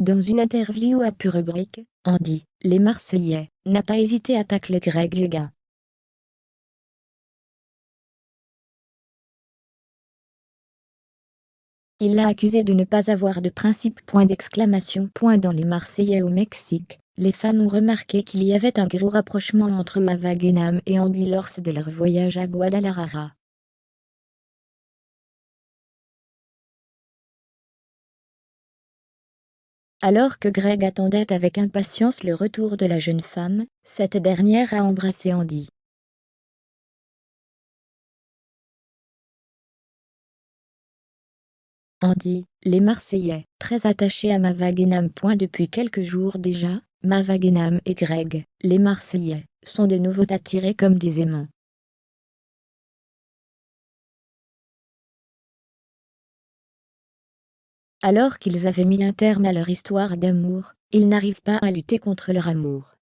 Dans une interview à Pure Rubrique, Andy, les Marseillais, n'a pas hésité à tacler Greg Yuga. Il l'a accusé de ne pas avoir de principe. Dans les Marseillais au Mexique, les fans ont remarqué qu'il y avait un gros rapprochement entre Mava Guénam et Andy lors de leur voyage à Guadalajara. Alors que Greg attendait avec impatience le retour de la jeune femme, cette dernière a embrassé Andy. Andy, les Marseillais, très attachés à Mava Guénam. Depuis quelques jours déjà, Mava Guénam et Greg, les Marseillais, sont de nouveau attirés comme des aimants. Alors qu'ils avaient mis un terme à leur histoire d'amour, ils n'arrivent pas à lutter contre leur amour.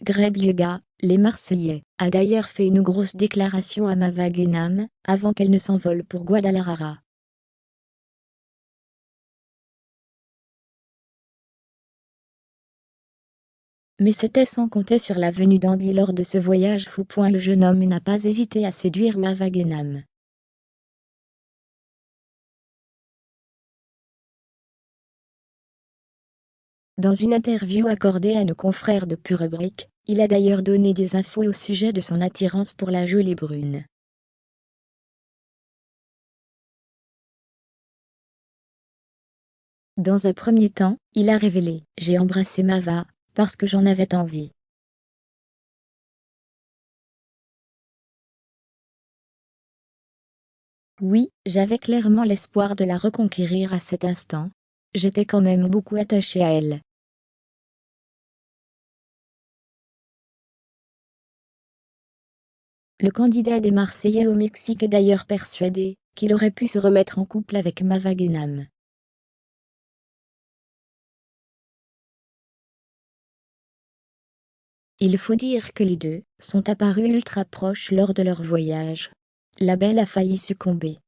Greg Yuga, les Marseillais, a d'ailleurs fait une grosse déclaration à Mava Guénam, avant qu'elle ne s'envole pour Guadalajara. Mais c'était sans compter sur la venue d'Andy lors de ce voyage fou. Le jeune homme n'a pas hésité à séduire Mava Guénam. Dans une interview accordée à nos confrères de Pure Rubrique, il a d'ailleurs donné des infos au sujet de son attirance pour la jolie brune. Dans un premier temps, il a révélé « J'ai embrassé Mava, parce que j'en avais envie. Oui, j'avais clairement l'espoir de la reconquérir à cet instant. J'étais quand même beaucoup attaché à elle. » Le candidat des Marseillais au Mexique est d'ailleurs persuadé qu'il aurait pu se remettre en couple avec Mava Guénam. Il faut dire que les deux sont apparus ultra proches lors de leur voyage. La belle a failli succomber.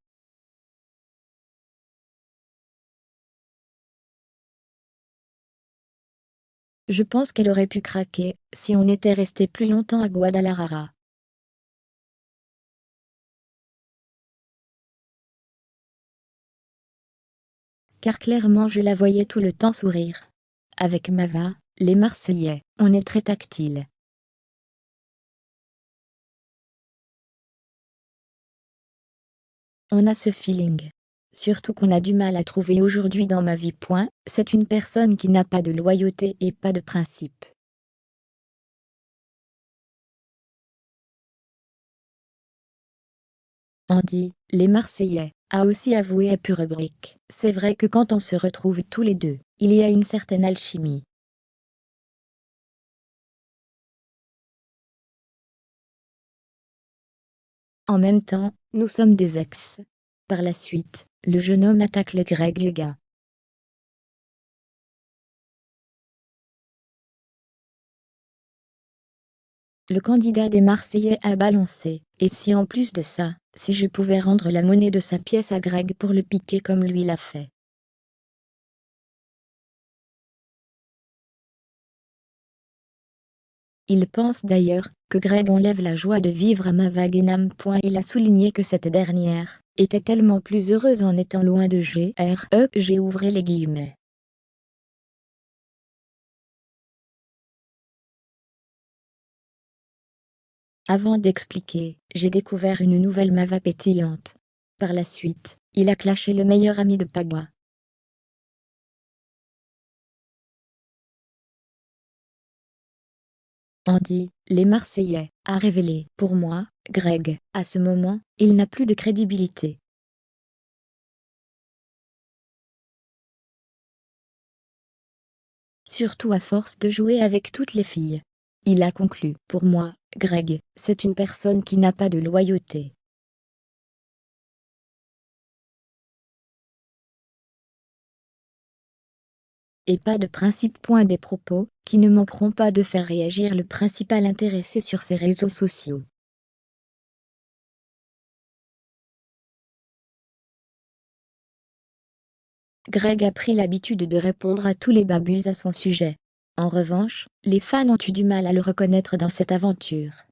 Je pense qu'elle aurait pu craquer si on était resté plus longtemps à Guadalajara. Car clairement je la voyais tout le temps sourire. Avec Mava, les Marseillais, on est très tactile. On a ce feeling. Surtout qu'on a du mal à trouver aujourd'hui dans ma vie. C'est une personne qui n'a pas de loyauté et pas de principe. Andy, les Marseillais, a aussi avoué à Pure Rubrique. C'est vrai que quand on se retrouve tous les deux, il y a une certaine alchimie. En même temps, nous sommes des ex. Par la suite, le jeune homme attaque le Greg Yuga. Le candidat des Marseillais a balancé « Et si en plus de ça, si je pouvais rendre la monnaie de sa pièce à Greg pour le piquer comme lui l'a fait ?» Il pense d'ailleurs que Greg enlève la joie de vivre à Mava Guénam. Il a souligné que cette dernière était tellement plus heureuse en étant loin de Greg. Avant d'expliquer, j'ai découvert une nouvelle Mava pétillante. Par la suite, il a clashé le meilleur ami de Pagua. Andy, les Marseillais, a révélé « Pour moi, Greg, à ce moment, il n'a plus de crédibilité. Surtout à force de jouer avec toutes les filles. » Il a conclu « Pour moi, Greg, c'est une personne qui n'a pas de loyauté. Et pas de principe. » Des propos qui ne manqueront pas de faire réagir le principal intéressé sur ses réseaux sociaux. Greg a pris l'habitude de répondre à tous les babus à son sujet. En revanche, les fans ont eu du mal à le reconnaître dans cette aventure.